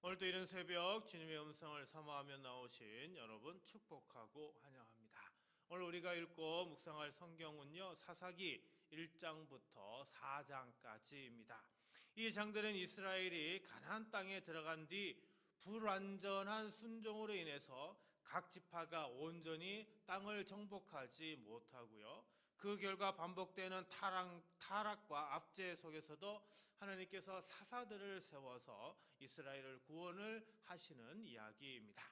오늘도 이른 새벽 주님의 음성을 사모하며 나오신 여러분 축복하고 환영합니다. 오늘 우리가 읽고 묵상할 성경은요, 사사기 1장부터 4장까지입니다. 이 장들은 이스라엘이 가나안 땅에 들어간 뒤 불완전한 순종으로 인해서 각 지파가 온전히 땅을 정복하지 못하고요, 그 결과 반복되는 타락과 압제 속에서도 하나님께서 사사들을 세워서 이스라엘을 구원을 하시는 이야기입니다.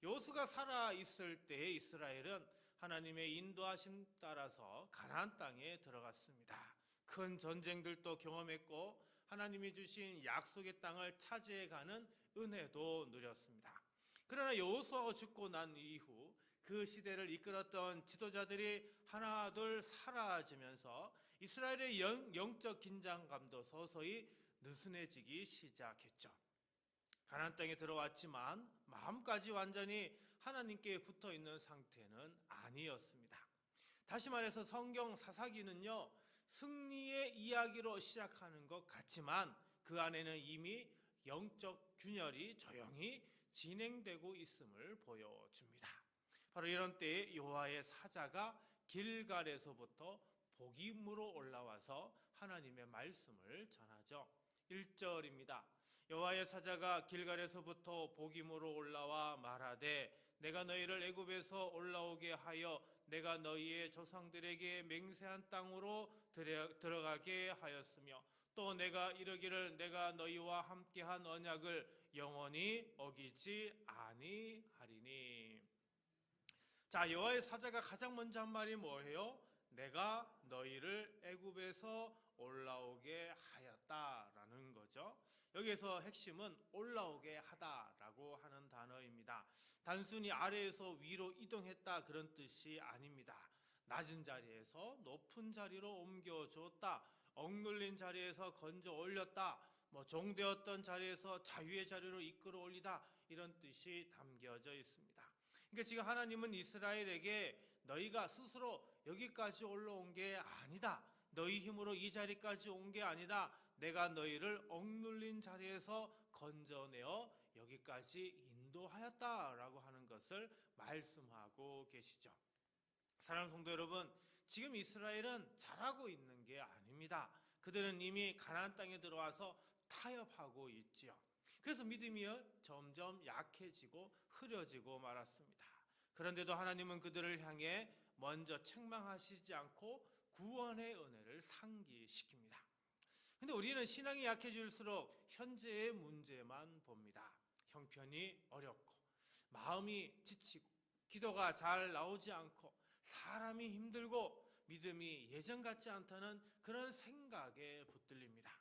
여호수아가 살아 있을 때 이스라엘은 하나님의 인도하심 따라서 가나안 땅에 들어갔습니다. 큰 전쟁들도 경험했고 하나님이 주신 약속의 땅을 차지해가는 은혜도 누렸습니다. 그러나 여호수아가 죽고 난 이후 그 시대를 이끌었던 지도자들이 하나둘 사라지면서 이스라엘의 영적 긴장감도 서서히 느슨해지기 시작했죠. 가나안 땅에 들어왔지만 마음까지 완전히 하나님께 붙어 있는 상태는 아니었습니다. 다시 말해서 성경 사사기는요, 승리의 이야기로 시작하는 것 같지만 그 안에는 이미 영적 균열이 조용히 진행되고 있음을 보여줍니다. 바로 이런 때에 여호와의 사자가 길갈에서부터 복임으로 올라와서 하나님의 말씀을 전하죠. 1절입니다. 여호와의 사자가 길갈에서부터 복임으로 올라와 말하되 내가 너희를 애굽에서 올라오게 하여 내가 너희의 조상들에게 맹세한 땅으로 들어가게 하였으며 또 내가 이르기를 내가 너희와 함께한 언약을 영원히 어기지 아니하리니. 자, 여호와의 사자가 가장 먼저 한 말이 뭐예요? 내가 너희를 애굽에서 올라오게 하였다라는 거죠. 여기에서 핵심은 올라오게 하다라고 하는 단어입니다. 단순히 아래에서 위로 이동했다 그런 뜻이 아닙니다. 낮은 자리에서 높은 자리로 옮겨줬다, 억눌린 자리에서 건져 올렸다, 종되었던 자리에서 자유의 자리로 이끌어 올리다, 이런 뜻이 담겨져 있습니다. 그러니까 지금 하나님은 이스라엘에게 너희가 스스로 여기까지 올라온 게 아니다, 너희 힘으로 이 자리까지 온 게 아니다, 내가 너희를 억눌린 자리에서 건져내어 여기까지 인도하였다라고 하는 것을 말씀하고 계시죠. 사랑하는 성도 여러분, 지금 이스라엘은 잘하고 있는 게 아닙니다. 그들은 이미 가나안 땅에 들어와서 타협하고 있지요. 그래서 믿음이 점점 약해지고 흐려지고 말았습니다. 그런데도 하나님은 그들을 향해 먼저 책망하시지 않고 구원의 은혜를 상기시킵니다. 근데 우리는 신앙이 약해질수록 현재의 문제만 봅니다. 형편이 어렵고 마음이 지치고 기도가 잘 나오지 않고 사람이 힘들고 믿음이 예전 같지 않다는 그런 생각에 붙들립니다.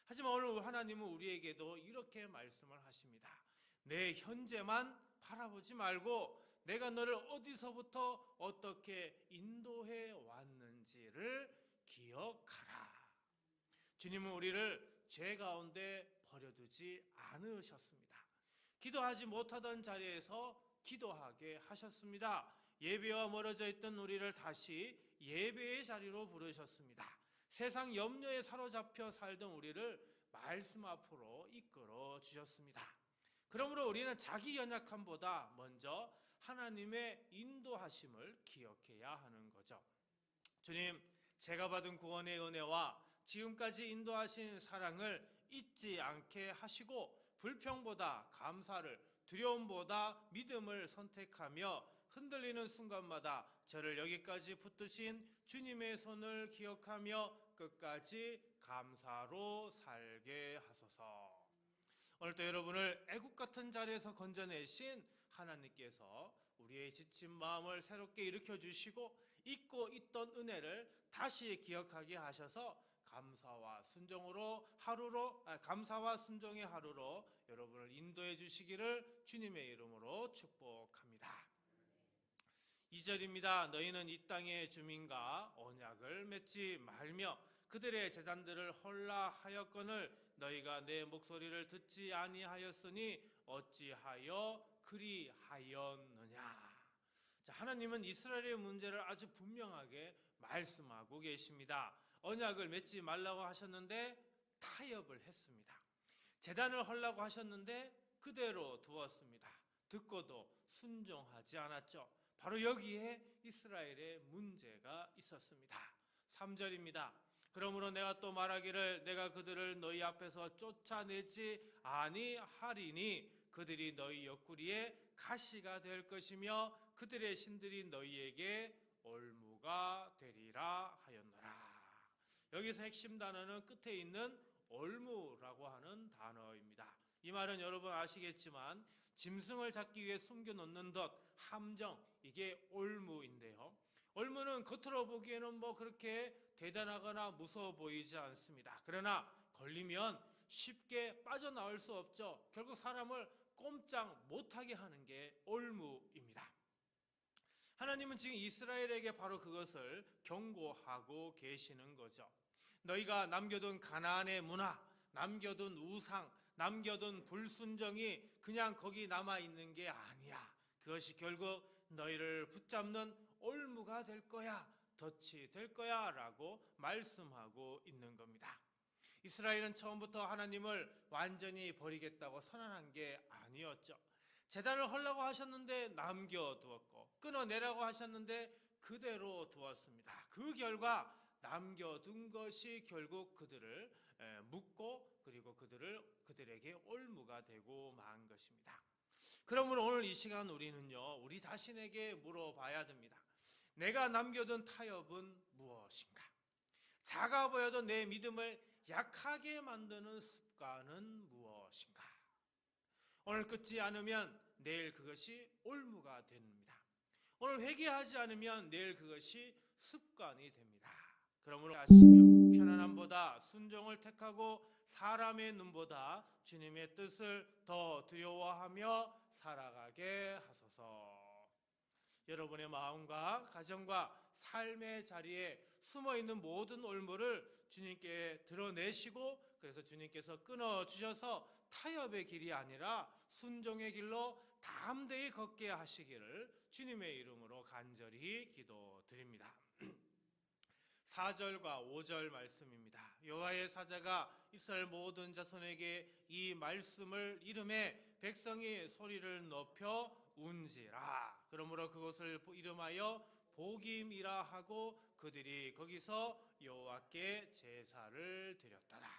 하지만 오늘 하나님은 우리에게도 이렇게 말씀을 하십니다. 내 현재만 바라보지 말고 내가 너를 어디서부터 어떻게 인도해 왔는지를 기억하라. 주님은 우리를 죄 가운데 버려두지 않으셨습니다. 기도하지 못하던 자리에서 기도하게 하셨습니다. 예배와 멀어져 있던 우리를 다시 예배의 자리로 부르셨습니다. 세상 염려에 사로잡혀 살던 우리를 말씀 앞으로 이끌어 주셨습니다. 그러므로 우리는 자기 연약함보다 먼저 하나님의 인도하심을 기억해야 하는 거죠. 주님, 제가 받은 구원의 은혜와 지금까지 인도하신 사랑을 잊지 않게 하시고 불평보다 감사를, 두려움보다 믿음을 선택하며 흔들리는 순간마다 저를 여기까지 붙드신 주님의 손을 기억하며 끝까지 감사로 살게 하소서. 오늘도 여러분을 애국 같은 자리에서 건져내신 하나님께서 우리의 지친 마음을 새롭게 일으켜 주시고 잊고 있던 은혜를 다시 기억하게 하셔서 감사와 순종의 하루로 여러분을 인도해 주시기를 주님의 이름으로 축복합니다. 2절입니다. 너희는 이 땅의 주민과 언약을 맺지 말며 그들의 제단들을 헐라하였거늘 너희가 내 목소리를 듣지 아니하였으니 어찌하여 그리하였느냐. 자, 하나님은 이스라엘의 문제를 아주 분명하게 말씀하고 계십니다. 언약을 맺지 말라고 하셨는데 타협을 했습니다. 제단을 헐라고 하셨는데 그대로 두었습니다. 듣고도 순종하지 않았죠. 바로 여기에 이스라엘의 문제가 있었습니다. 3절입니다. 그러므로 내가 또 말하기를 내가 그들을 너희 앞에서 쫓아내지 아니하리니 그들이 너희 옆구리에 가시가 될 것이며 그들의 신들이 너희에게 올무가 되리라 하였노라. 여기서 핵심 단어는 끝에 있는 올무라고 하는 단어입니다. 이 말은 여러분 아시겠지만 짐승을 잡기 위해 숨겨놓는 덫, 함정, 이게 올무인데요. 올무는 겉으로 보기에는 뭐 그렇게 대단하거나 무서워 보이지 않습니다. 그러나 걸리면 쉽게 빠져나올 수 없죠. 결국 사람을 꼼짝 못하게 하는 게 올무입니다. 하나님은 지금 이스라엘에게 바로 그것을 경고하고 계시는 거죠. 너희가 남겨둔 가나안의 문화, 남겨둔 우상, 남겨둔 불순종이 그냥 거기 남아있는 게 아니야. 그것이 결국 너희를 붙잡는 올무가 될 거야, 덫이 될 거야 라고 말씀하고 있는 겁니다. 이스라엘은 처음부터 하나님을 완전히 버리겠다고 선언한 게 아니었죠. 제단을 헐라고 하셨는데 남겨두었고, 끊어내라고 하셨는데 그대로 두었습니다. 그 결과 남겨둔 것이 결국 그들을 묶고 그리고 그들에게 올무가 되고 만 것입니다. 그러므로 오늘 이 시간 우리는요, 우리 자신에게 물어봐야 됩니다. 내가 남겨둔 타협은 무엇인가? 작아 보여도 내 믿음을 약하게 만드는 습관은 무엇인가? 오늘 끊지 않으면 내일 그것이 올무가 됩니다. 오늘 회개하지 않으면 내일 그것이 습관이 됩니다. 그러므로 하시며 편안함보다 순종을 택하고 사람의 눈보다 주님의 뜻을 더 두려워하며 살아가게 하소서. 여러분의 마음과 가정과 삶의 자리에 숨어있는 모든 올무를 주님께 드러내시고, 그래서 주님께서 끊어주셔서 타협의 길이 아니라 순종의 길로 담대히 걷게 하시기를 주님의 이름으로 간절히 기도드립니다. 4절과 5절 말씀입니다. 여호와의 사자가 이스라엘 모든 자손에게 이 말씀을 이름해 백성이 소리를 높여 운지라. 그러므로 그것을 이름하여 복임이라 하고 그들이 거기서 여호와께 제사를 드렸더라.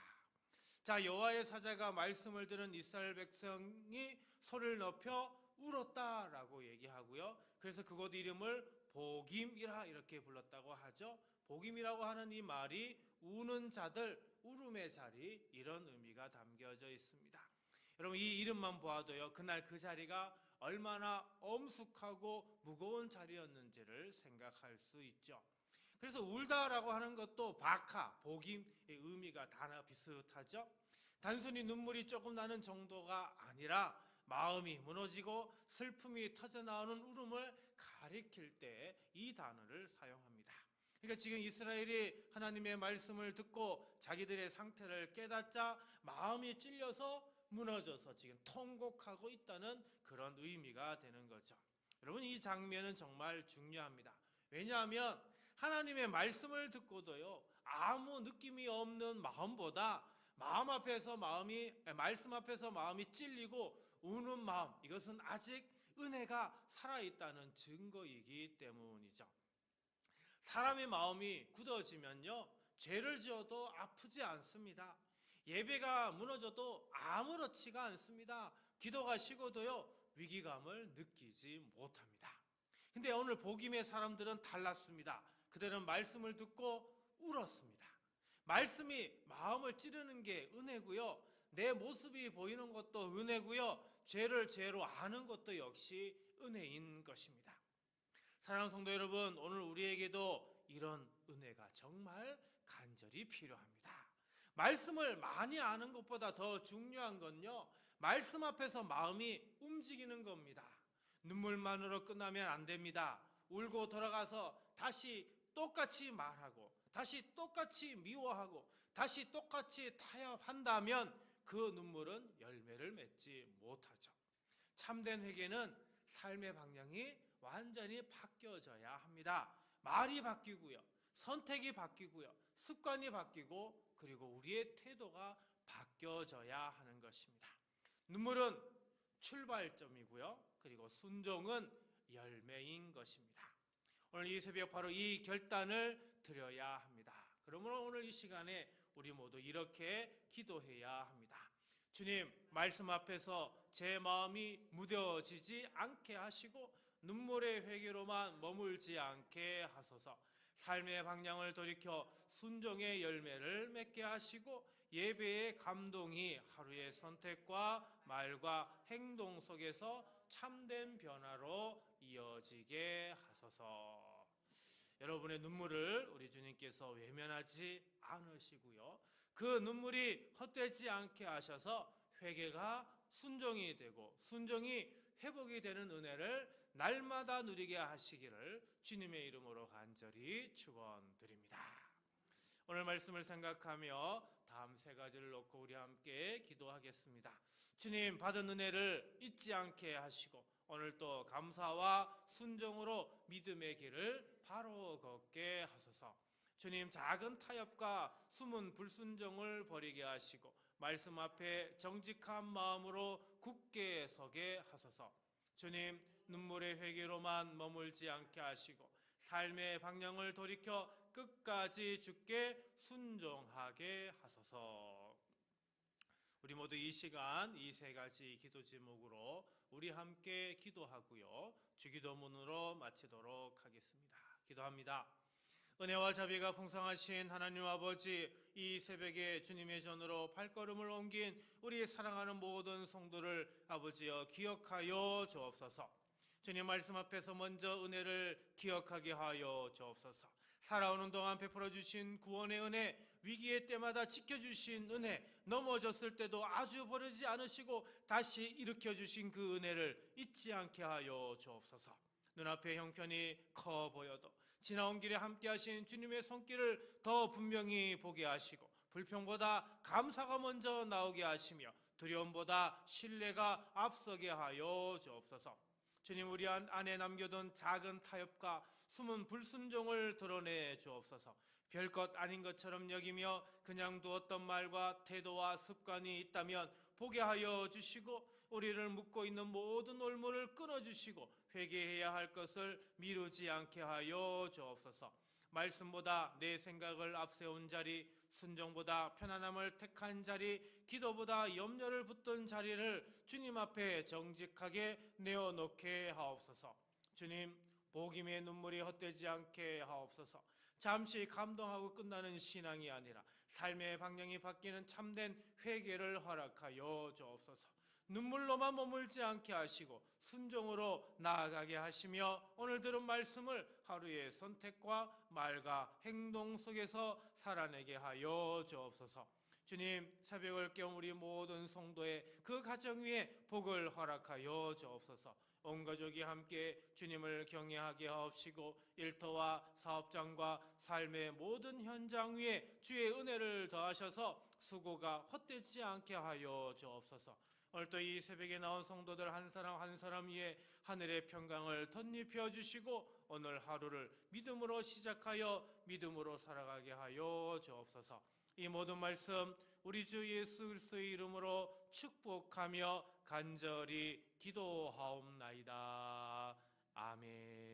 자, 여호와의 사자가 말씀을 들은 이스라엘 백성이 소리를 높여 울었다라고 얘기하고요. 그래서 그곳 이름을 복임이라 이렇게 불렀다고 하죠. 복임이라고 하는 이 말이 우는 자들, 울음의 자리, 이런 의미가 담겨져 있습니다. 여러분, 이 이름만 보아도요, 그날 그 자리가 얼마나 엄숙하고 무거운 자리였는지를 생각할 수 있죠. 그래서 울다라고 하는 것도 바카, 복임의 의미가 다 비슷하죠. 단순히 눈물이 조금 나는 정도가 아니라 마음이 무너지고 슬픔이 터져나오는 울음을 가리킬 때 이 단어를 사용합니다. 그러니까 지금 이스라엘이 하나님의 말씀을 듣고 자기들의 상태를 깨닫자 마음이 찔려서 무너져서 지금 통곡하고 있다는 그런 의미가 되는 거죠. 여러분, 이 장면은 정말 중요합니다. 왜냐하면 하나님의 말씀을 듣고도요, 아무 느낌이 없는 마음보다 말씀 앞에서 마음이 찔리고 우는 마음, 이것은 아직 은혜가 살아있다는 증거이기 때문이죠. 사람의 마음이 굳어지면요, 죄를 지어도 아프지 않습니다. 예배가 무너져도 아무렇지가 않습니다. 기도가 식어도요, 위기감을 느끼지 못합니다. 근데 오늘 복임의 사람들은 달랐습니다. 그들은 말씀을 듣고 울었습니다. 말씀이 마음을 찌르는 게 은혜고요, 내 모습이 보이는 것도 은혜고요, 죄를 죄로 아는 것도 역시 은혜인 것입니다. 사랑하는 성도 여러분, 오늘 우리에게도 이런 은혜가 정말 간절히 필요합니다. 말씀을 많이 아는 것보다 더 중요한 건요, 말씀 앞에서 마음이 움직이는 겁니다. 눈물만으로 끝나면 안 됩니다. 울고 돌아가서 다시 똑같이 말하고, 다시 똑같이 미워하고, 다시 똑같이 타협한다면 그 눈물은 열매를 맺지 못하죠. 참된 회개는 삶의 방향이 완전히 바뀌어져야 합니다. 말이 바뀌고요, 선택이 바뀌고요, 습관이 바뀌고, 그리고 우리의 태도가 바뀌어져야 하는 것입니다. 눈물은 출발점이고요. 그리고 순종은 열매인 것입니다. 오늘 이 새벽 바로 이 결단을 드려야 합니다. 그러므로 오늘 이 시간에 우리 모두 이렇게 기도해야 합니다. 주님, 말씀 앞에서 제 마음이 무뎌지지 않게 하시고 눈물의 회개로만 머물지 않게 하소서. 삶의 방향을 돌이켜 순종의 열매를 맺게 하시고 예배의 감동이 하루의 선택과 말과 행동 속에서 참된 변화로 이어지게 하소서. 여러분의 눈물을 우리 주님께서 외면하지 않으시고요, 그 눈물이 헛되지 않게 하셔서 회개가 순종이 되고 순종이 회복이 되는 은혜를 날마다 누리게 하시기를 주님의 이름으로 간절히 축원드립니다. 오늘 말씀을 생각하며 다음 세 가지를 놓고 우리 함께 기도하겠습니다. 주님, 받은 은혜를 잊지 않게 하시고 오늘 또 감사와 순종으로 믿음의 길을 바로 걷게 하소서. 주님, 작은 타협과 숨은 불순종을 버리게 하시고 말씀 앞에 정직한 마음으로 굳게 서게 하소서. 주님, 눈물의 회개로만 머물지 않게 하시고 삶의 방향을 돌이켜 끝까지 주께 순종하게 하소서. 우리 모두 이 시간 이 세 가지 기도 제목으로 우리 함께 기도하고요, 주기도문으로 마치도록 하겠습니다. 기도합니다. 은혜와 자비가 풍성하신 하나님 아버지, 이 새벽에 주님의 전으로 발걸음을 옮긴 우리 사랑하는 모든 성도를 아버지여 기억하여 주옵소서. 주님 말씀 앞에서 먼저 은혜를 기억하게 하여 주옵소서. 살아오는 동안 베풀어 주신 구원의 은혜, 위기의 때마다 지켜주신 은혜, 넘어졌을 때도 아주 버리지 않으시고 다시 일으켜 주신 그 은혜를 잊지 않게 하여 주옵소서. 눈앞에 형편이 커 보여도 지나온 길에 함께 하신 주님의 손길을 더 분명히 보게 하시고 불평보다 감사가 먼저 나오게 하시며 두려움보다 신뢰가 앞서게 하여 주옵소서. 주님, 우리 안에 남겨둔 작은 타협과 숨은 불순종을 드러내 주옵소서. 별것 아닌 것처럼 여기며 그냥 두었던 말과 태도와 습관이 있다면 보게 하여 주시고 우리를 묶고 있는 모든 올무를 끊어주시고 회개해야 할 것을 미루지 않게 하여 주옵소서. 말씀보다 내 생각을 앞세운 자리, 순종보다 편안함을 택한 자리, 기도보다 염려를 붙든 자리를 주님 앞에 정직하게 내어놓게 하옵소서. 주님, 복임의 눈물이 헛되지 않게 하옵소서. 잠시 감동하고 끝나는 신앙이 아니라 삶의 방향이 바뀌는 참된 회개를 허락하여 주옵소서. 눈물로만 머물지 않게 하시고 순종으로 나아가게 하시며 오늘 들은 말씀을 하루의 선택과 말과 행동 속에서 살아내게 하여 주옵소서. 주님, 새벽을 깨운 우리 모든 성도의 그 가정 위에 복을 허락하여 주옵소서. 온 가족이 함께 주님을 경외하게 하옵시고 일터와 사업장과 삶의 모든 현장 위에 주의 은혜를 더하셔서 수고가 헛되지 않게 하여 주옵소서. 오늘 또 이 새벽에 나온 성도들 한 사람 한 사람 위에 하늘의 평강을 덧입혀 주시고 오늘 하루를 믿음으로 시작하여 믿음으로 살아가게 하여 주옵소서. 이 모든 말씀 우리 주 예수 그리스도의 이름으로 축복하며 간절히 기도하옵나이다. 아멘.